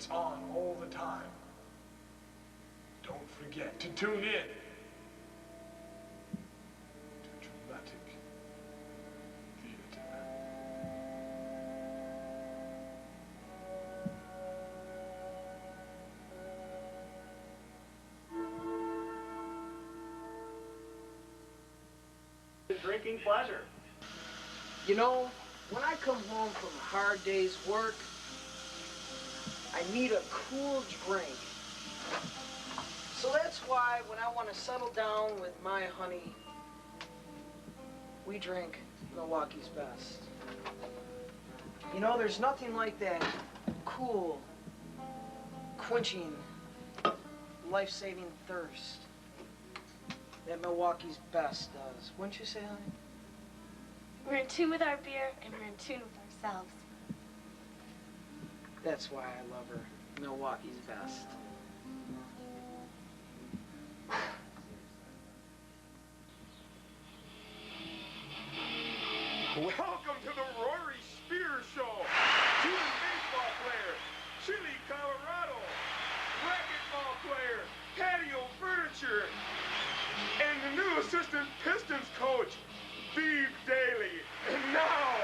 It's on all the time. Don't forget to tune in to Dramatic Theatre. Drinking pleasure. You know, when I come home from a hard day's work, I need a cool drink. So that's why when I want to settle down with my honey, we drink Milwaukee's Best. You know, there's nothing like that cool, quenching, life-saving thirst that Milwaukee's Best does. Wouldn't you say, honey? We're in tune with our beer, and we're in tune with ourselves. That's why I love her. Milwaukee's Best. Welcome to the Rory Speer Show. Junior baseball player, Chile, Colorado, racquetball player, patio furniture, and the new assistant Pistons coach, Steve Daly. And now,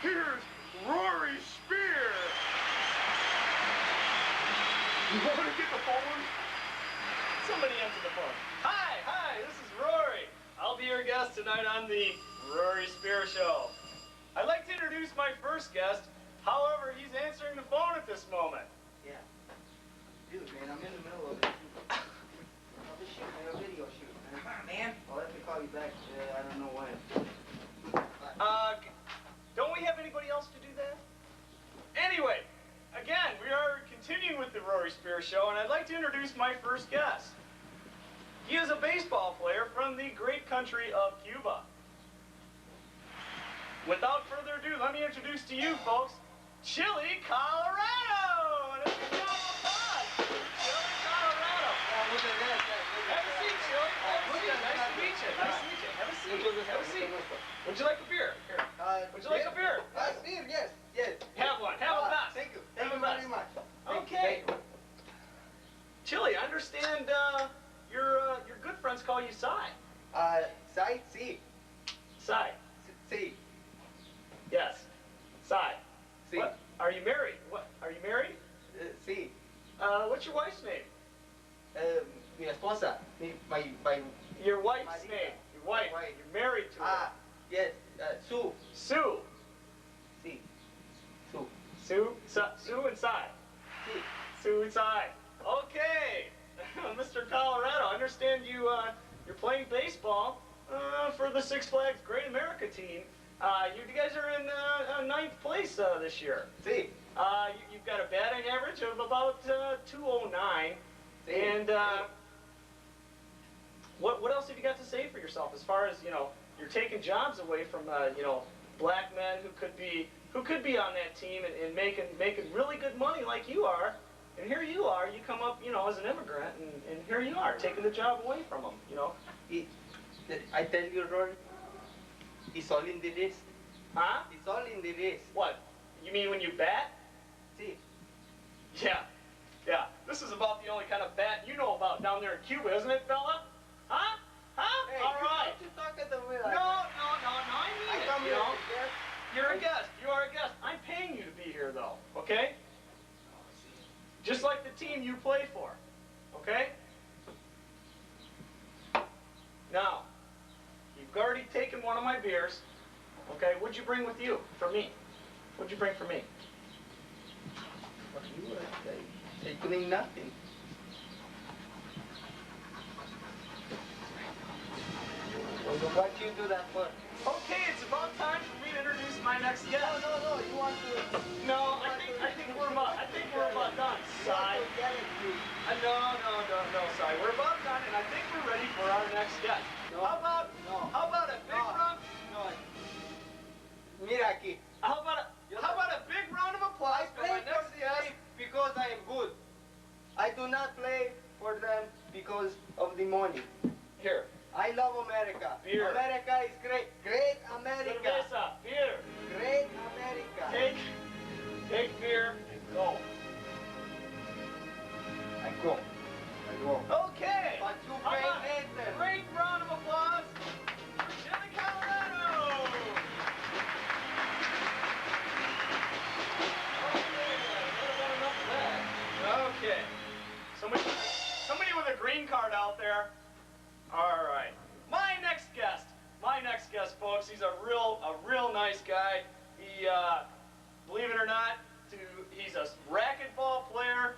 here's Rory Speer. You want to get the phone? Somebody answer the phone. Hi, this is Rory. I'll be your guest tonight on the Rory Speer Show. I'd like to introduce my first guest. However, he's answering the phone at this moment. Yeah. Dude, man, I'm in the middle of it. Of a shoot, man, a video shoot, man. Come on, man. I'll have to call you back. I don't know when. Don't we have anybody else to do that? Anyway, again, we are continuing with the Rory Speer Show, and I'd like to introduce my first guest. He is a baseball player from the great country of Cuba. Without further ado, let me introduce to you, folks, Chile, Colorado! And it's a round of applause for Chile, Colorado. Look at that. Have a seat, Chile. Have a seat. Nice to meet you. Nice to meet you. Have a seat. Have a seat. Would you like a beer? Here. Would you like a beer? Beer, yes. Have one. Have a glass. Thank you. Have Thank a you glass. very much. Okay. Chile, I understand your good friends call you Cy. Sai, si. Cy. Si. Yes. Cy. Si. What? Are you married? What? Are you married? Si. What's your wife's name? Mi esposa. My Your wife's Marita. name. Your wife. My wife. You're married to her. yes. Sue. Sue. Si. Sue. Sue and Cy. Si. Sue and Cy. Okay. Mr. Colorado, I understand you're playing baseball for the Six Flags Great America team. You guys are in 9th place this year. Si. You've got a batting average of about 209. Si. And what else have you got to say for yourself as far as, you're taking jobs away from black men who could be on that team and making really good money like you are. And here you are, you come up, as an immigrant, and here you are, taking the job away from them, I tell you, Rory, it's all in the list. Huh? It's all in the list. What? You mean when you bat? Si. Yeah. This is about the only kind of bat you know about down there in Cuba, isn't it, fella? Huh? Hey, All right. You talk at the way like No, that. I mean it, come you here, know? yes? You're a guest. You are a guest. I'm paying you to be here, though, okay? Just like the team you play for, okay? Now, you've already taken one of my beers, okay? What'd you bring with you, for me? What'd you bring for me? You are taking nothing. What you do that for? Okay, it's about time for me to introduce my next guest. No, you want to... No, I think we're about done, Cy. No, Cy. We're about done, and I think we're ready for our next guest. No. How about a big round? No. Mira aquí. How about a big round of applause for my next guest? Because I am good. I do not play for them because of the money. Here. I love America. Beer. America is great. Great real nice guy. He, believe it or not, he's a racquetball player,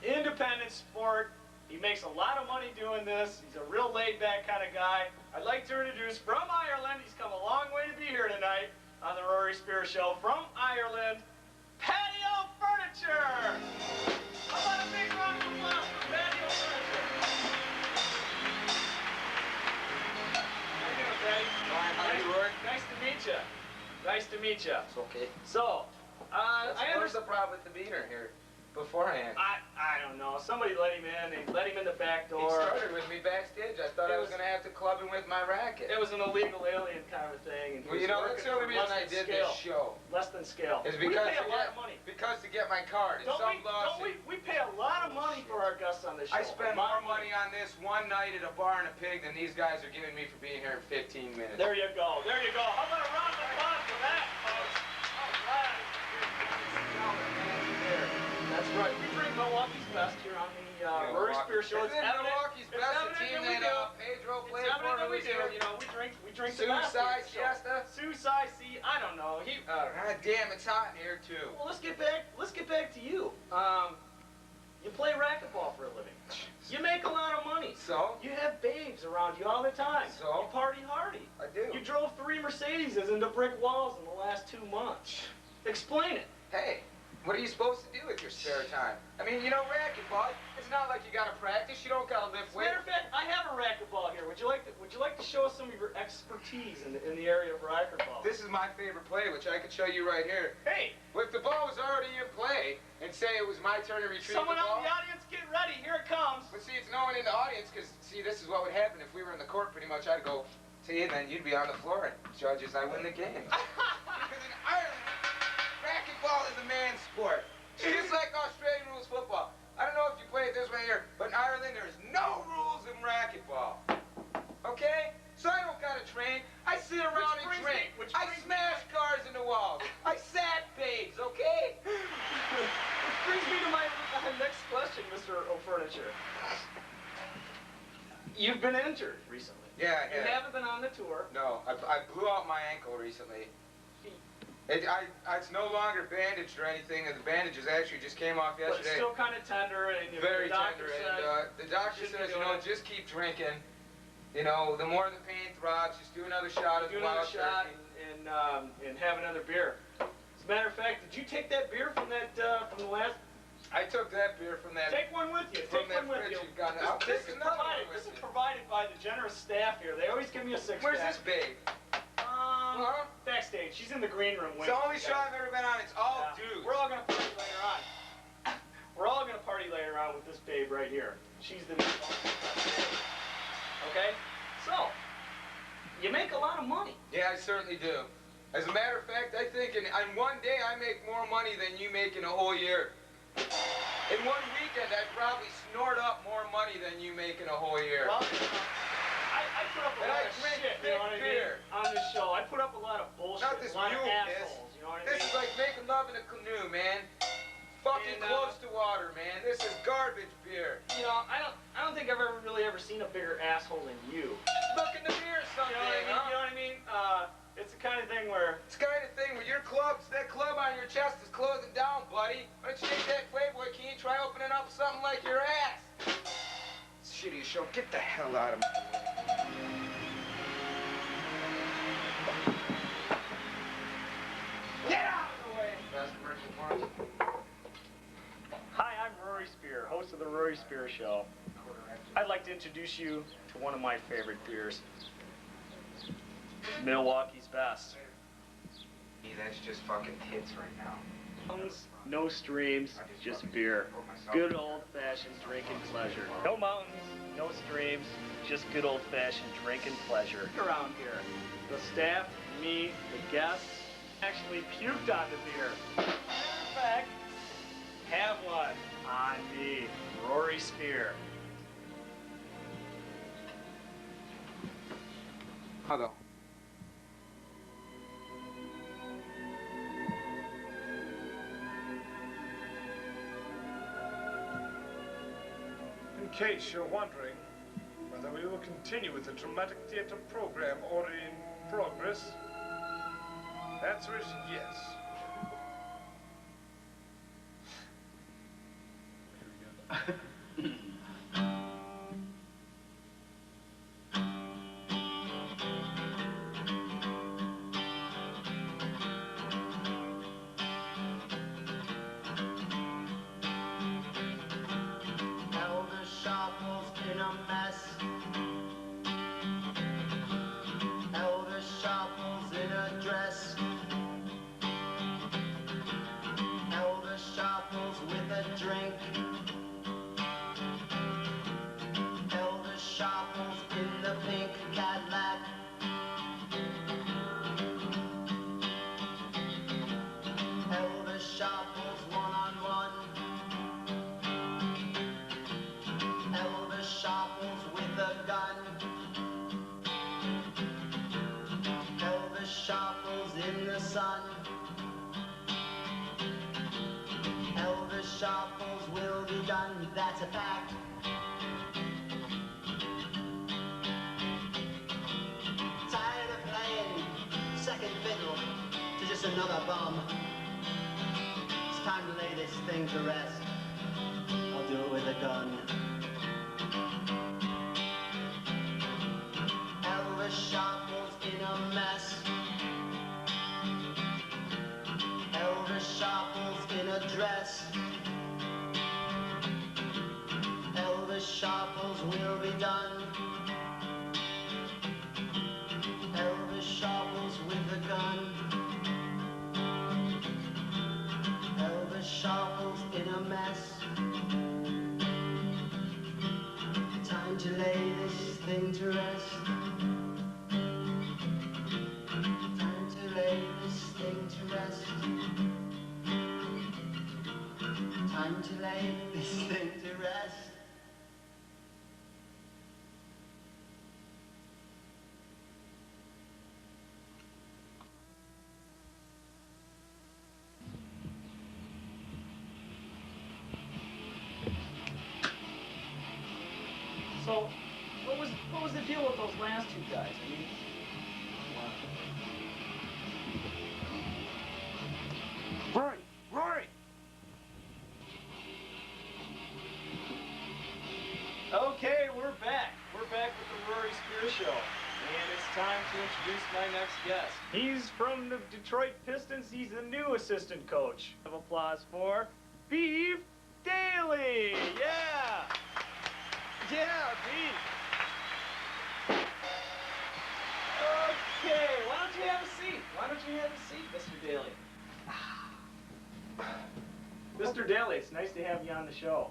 independent sport. He makes a lot of money doing this. He's a real laid-back kind of guy. I'd like to introduce from Ireland. He's come a long way to be here tonight on the Rory Speer Show. From Ireland, Patio Furniture. How about a big round of applause for Patio Furniture? How you doing, Patty? How are you, Rory? Nice to meet you. Nice to meet you. It's okay. So, I What's the understand. problem with the beaner here beforehand? I don't know. Somebody let him in. They let him in the back He door. started with me backstage. I thought I was going to have to club him with my racket. It was an illegal alien kind of a thing. And he Well, was you know, working that's the only for reason less I than did scale. this show. Less than scale. Is We because pay a to lot get, of money. because to get my card. It's some lawsuit. We pay a lot of money for our guests on this show. I spend more money on this one night at a bar and a pig than these guys are giving me for being here in 15 minutes. There you go. There you go. How about a round of applause for that, folks? All right. That's right. We drink Milwaukee's Best here on the Rory Speer Show. Isn't Milwaukee's Best the team that Pedro played for? That we do. You know, we drink the best. Suicide Siesta? Suicide Sea. I don't know. God damn, it's hot in here too. Well, let's get back to you. You play racquetball for a living. You make a lot of money. So? You have babes around you all the time. So? You party hardy. I do. You drove 3 Mercedeses into brick walls in the last 2 months. Explain it. Hey, what are you supposed to do with your spare time? I mean, you know, racquetball, it's not like you gotta practice, you don't gotta lift As a matter of weights. fact, I have a racquetball here. Would you like to show us some of your expertise in the area of racquetball? This is my favorite play, which I could show you right here. Hey! If the ball was already in play, and say it was my turn to retrieve Someone the out ball. in the audience, get ready. Here it comes. But see, it's no one in the audience, because, see, this is what would happen if we were in the court pretty much. I'd go, see, and then you'd be on the floor, and judges, I win the game. Because in Ireland, racquetball is a man's sport. It's just like Australian rules football. I don't know if you play it this way here, but in Ireland, there's no rules in racquetball. Okay? So I don't gotta train. I sit around and drink. I smash cars into walls. I sat babes, okay? Which brings me to my next question, Mr. O'Furniture. You've been injured recently. Yeah, You haven't been on the tour. No, I blew out my ankle recently. It's no longer bandaged or anything, and the bandages actually just came off But it's yesterday. still kind of tender, and Very the doctor tender, said, and the doctor shouldn't says, be you doing know, it. just keep drinking. You know, the more the pain throbs, just do another shot of do the another wild shot turkey. and have another beer. As a matter of fact, did you take that beer from from the last? I took that beer from that. Take one with you. From Take that one with fridge you. you've got. I'll This take is another provided. one This with is you. provided by the generous staff here. They always give me a 6-pack. Where's this babe? Backstage. She's in the green room It's waiting. the only show I've ever been on. It's all dudes. We're all gonna party later on. We're all gonna party later on with this babe right here. She's the new Okay? So, you make a lot of money. Yeah, I certainly do. As a matter of fact, I think in one day I make more money than you make in a whole year. In one weekend, I probably snort up more money than you make in a whole year. Well, I put up a And lot I of drink shit, you know what I thick beer. mean, on this show. I put up a lot of bullshit, Not this a lot of mule piss. assholes, you know what I This mean? is like making love in a canoe, man. Fucking And, close to water, man. This is garbage beer. You know, I don't think I've really ever seen a bigger asshole than you. Look in the mirror someday, You know what I mean? It's the kind of thing where It's the kind of thing where your that club on your chest is closing down, buddy. Why don't you take that Playboy key and try opening up something like your ass? It's shitty show. Get the hell out of my way. Get out of the way! Best merchant one. Hi, I'm Rory Speer, host of the Rory Speer Show. I'd like to introduce you to one of my favorite beers, Milwaukee's Best. Hey, that's just fucking tits right now. Mountains, no streams, just beer. Good old-fashioned drinking pleasure. No mountains, no streams, just good old-fashioned drinking pleasure. Around here, the staff, me, the guests, actually puked on the beer. Matter of fact, have one on me, Rory Speer. Hello. In case you're wondering whether we will continue with the dramatic theatre program already in progress, answer is yes. Elder Sharples in a mess. Elder Sharples in a dress. Elder Sharples with a drink. Elder Sharples in the pink Cadillac. Elder Sharples one-on-one. Elder Sharples with a gun. Elder Sharples in the sun. Elder Sharples will be done, that's a fact. Tired of playing second fiddle to just another bum. It's time to lay this thing to rest. I'll do it with a gun. Elder Sharples in a mess. Elder Sharples in a dress. Elder Sharples will be done. Elder Sharples with a gun. Elder Sharples in a mess. Time to lay this thing to rest. Time to lay this thing to rest. Time to lay this thing to rest. So, what was the deal with those last two guys? I mean, Rory! Rory! okay, we're back. We're back with the Rory Speer Show. And it's time to introduce my next guest. He's from the Detroit Pistons. He's the new assistant coach. Of applause for Beef Daly. Yeah! Yeah, Beef. Okay, why don't you have a seat? Why don't you have a seat, Mr. Daly? Mr. Daly, it's nice to have you on the show.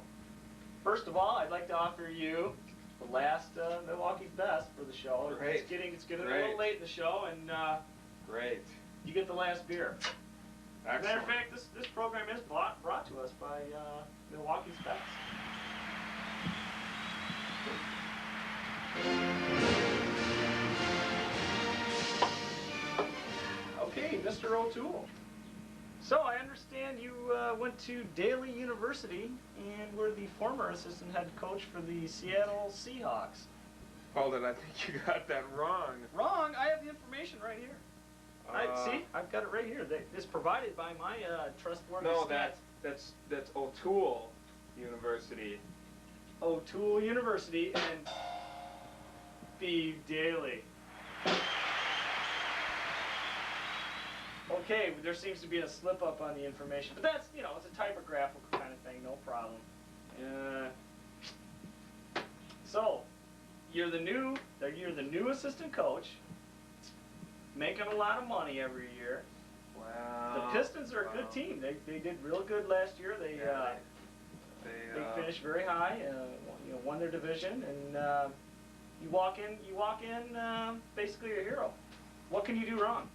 First of all, I'd like to offer you the last Milwaukee's Best for the show. Great. It's getting a Great. little late in the show, and Great. you get the last beer. As a matter of Excellent. fact, this program is brought to us by Milwaukee's Best. Okay, Mr. O'Toole. So I understand you went to Daly University and were the former assistant head coach for the Seattle Seahawks. Hold it, I think you got that wrong. Wrong. I have the information right here. See, I've got it right here. It's provided by my trustworthy No, stats. that's O'Toole University. O'Toole University and Beef Daly. Okay, there seems to be a slip up on the information, but that's, it's a typographical kind of thing, no problem. So, you're the new assistant coach, making a lot of money every year. Wow. The Pistons are a good team. They did real good last year. They finished very high. Won their division, and you walk in basically a hero. What can you do wrong?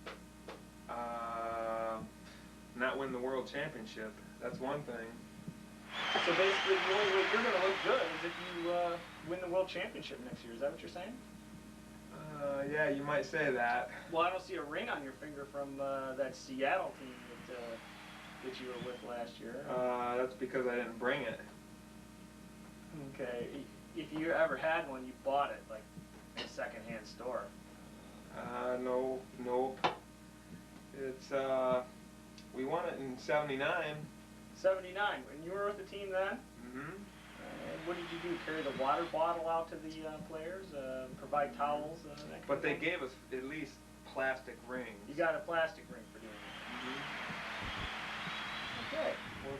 Not win the world championship. That's one thing. So basically, the only way you're going to look good is if you win the world championship next year. Is that what you're saying? Yeah, you might say that. Well, I don't see a ring on your finger from that Seattle team that you were with last year. That's because I didn't bring it. Okay. If you ever had one, you bought it, like, in a secondhand store. Nope. It's we won it in '79. 79. And you were with the team then? Mm-hmm. And what did you do? Carry the water bottle out to the players? Provide towels? That kind But of they thing? gave us at least plastic rings. You got a plastic ring for doing that. Okay. Well,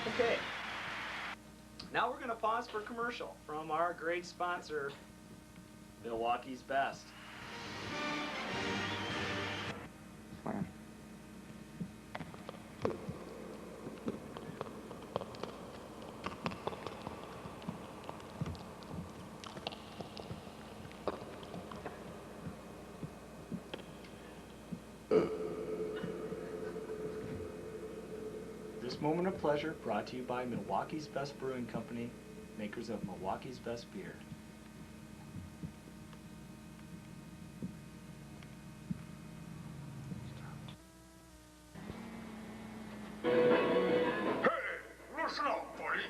Okay. Now we're going to pause for commercial from our great sponsor, Milwaukee's Best. This moment of pleasure brought to you by Milwaukee's Best Brewing Company, makers of Milwaukee's Best Beer. Hey, listen up, buddy.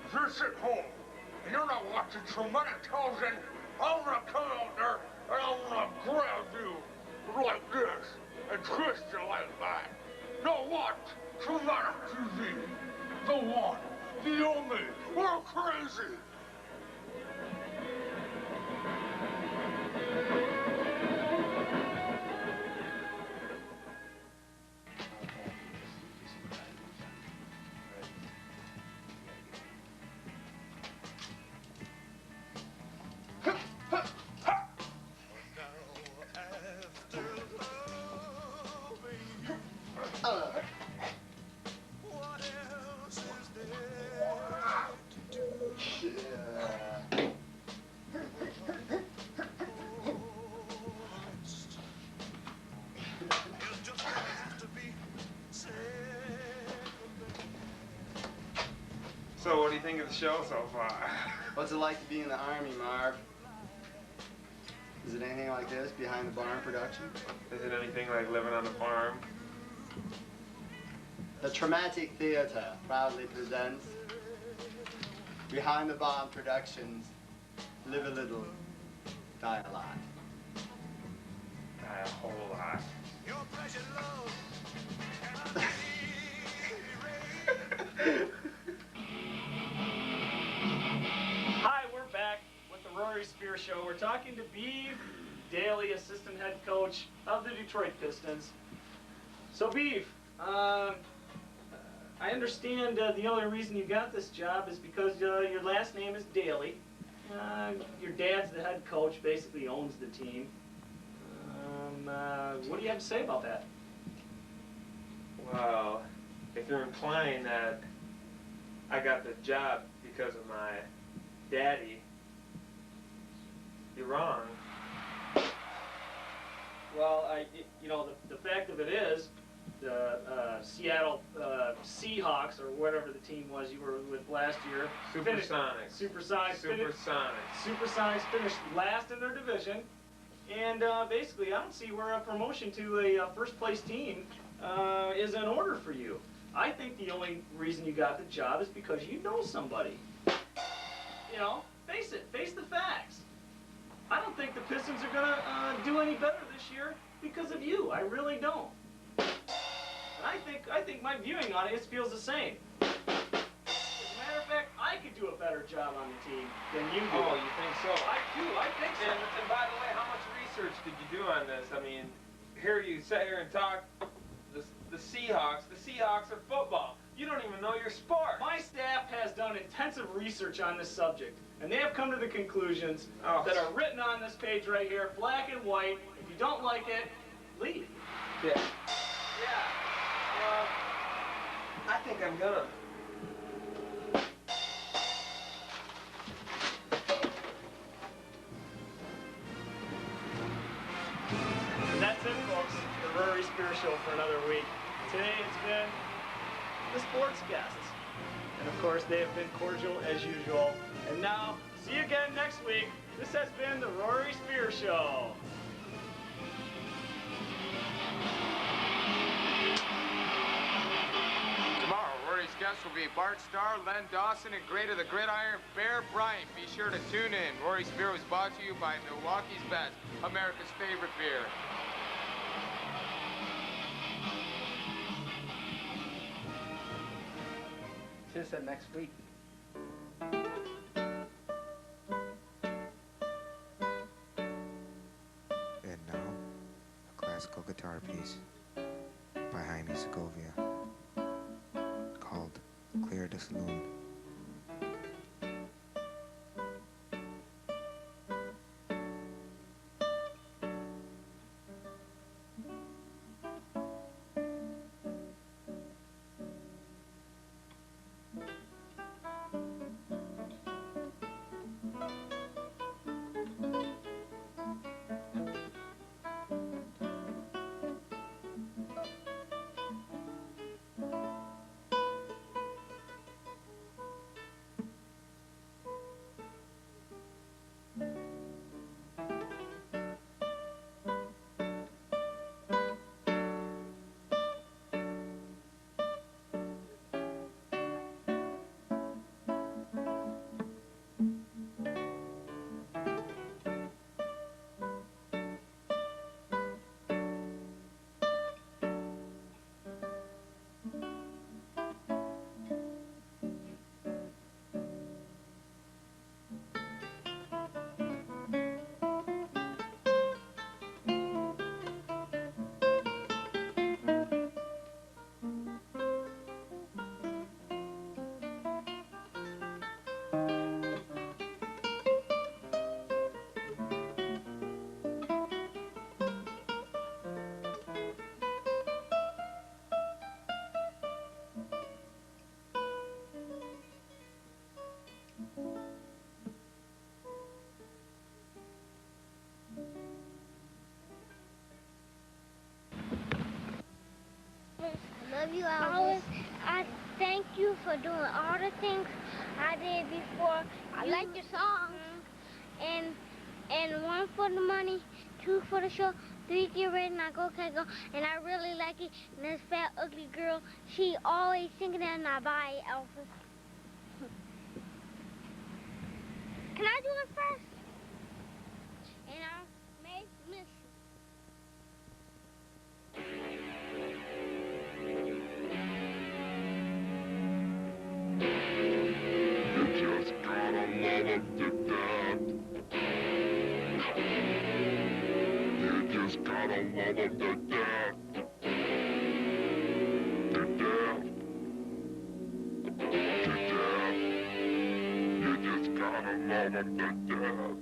If you're sitting home and you're not watching traumatic television, I'm gonna come out there and I'm gonna grab you like this and twist you like that. Now watch traumatic TV. The one, the only. We're crazy. So what do you think of the show so far? What's it like to be in the Army, Marv? Is it anything like this, Behind the Barn production? Is it anything like living on the farm? The Traumatic Theatre proudly presents Behind the Barn Productions, Live a Little, Die a Lot. Die a whole lot. Hi, we're back with the Rory Speer Show. We're talking to Beeve Daly, assistant head coach of the Detroit Pistons. So, Beeve, I understand the only reason you got this job is because your last name is Daly. Your dad's the head coach, basically owns the team. What do you have to say about that? Well, if you're implying that I got the job because of my daddy, you're wrong. Well, the fact of it is, the Seattle Seahawks, or whatever the team was you were with last year, Supersonics. Supersonics finished last in their division, and basically, I don't see where a promotion to a first-place team is in order for you. I think the only reason you got the job is because you know somebody. You know, face it, face the facts. I don't think the Pistons are gonna do any better this year because of you. I really don't. And I think my viewing audience feels the same. As a matter of fact, I could do a better job on the team than you do. Oh, you think so? I do. I think so. And by the way, how much research did you do on this? I mean, here you sit here and talk the Seahawks. The Seahawks are football. You don't even know your sport. My staff has done intensive research on this subject, and they have come to the conclusions that are written on this page right here, black and white. If you don't like it, leave. Yeah. I think I'm gonna. And that's it, folks. The Rory Speer Show for another week. Today it's been the sports guests. And of course, they have been cordial as usual. And now, see you again next week. This has been the Rory Speer Show. Tomorrow, Rory guests will be Bart Starr, Len Dawson, and Great of the Gridiron, Bear Bryant. Be sure to tune in. Rory Speer was brought to you by Milwaukee's Best, America's favorite beer. Should have said next week. And now, a classical guitar piece by Jaime Sakovia called Clear DeSloon. Love you, Elvis. I thank you for doing all the things I did before. I like your songs. And 1 for the money, 2 for the show, 3 get ready and I go, can't go. And I really like it. And this fat, ugly girl, she always singing it and I buy it, Elvis. Can I do it first? And I may miss you. Gotta love them to death. To death. To death. You just gotta love them to death.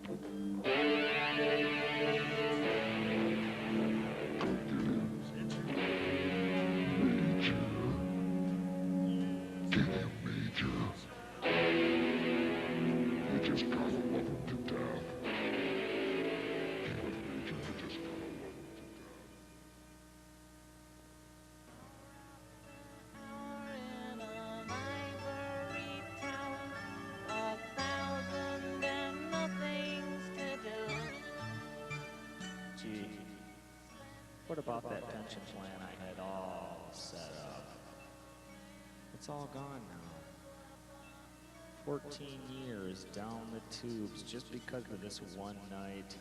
Get him, Major. You just gotta love him to death. What about that pension plan I had all set up? It's all gone now. 14 years down the tubes just because of this one night.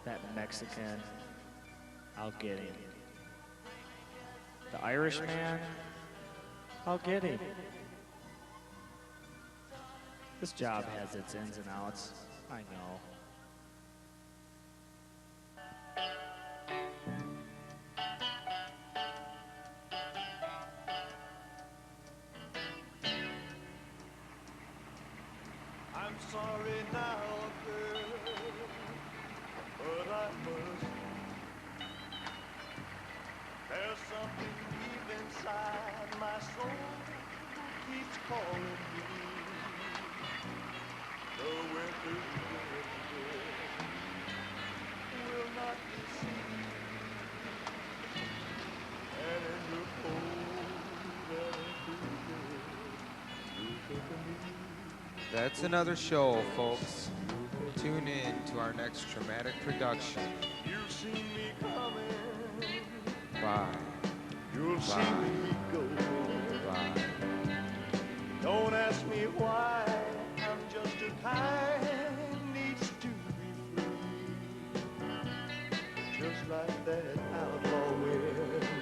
That Mexican, I'll get him. The Irish man, I'll get him. This job has its ins and outs, I know. I'm sorry now, girl, but I must. There's something deep inside my soul keeps calling me. The winter's winter will not deceive, and in the cold and That's another show, folks. Tune in to our next dramatic production. You've seen me coming. Bye. You'll see me going. Don't ask me why, I'm just a kind needs to be free. Just like that outlaw will.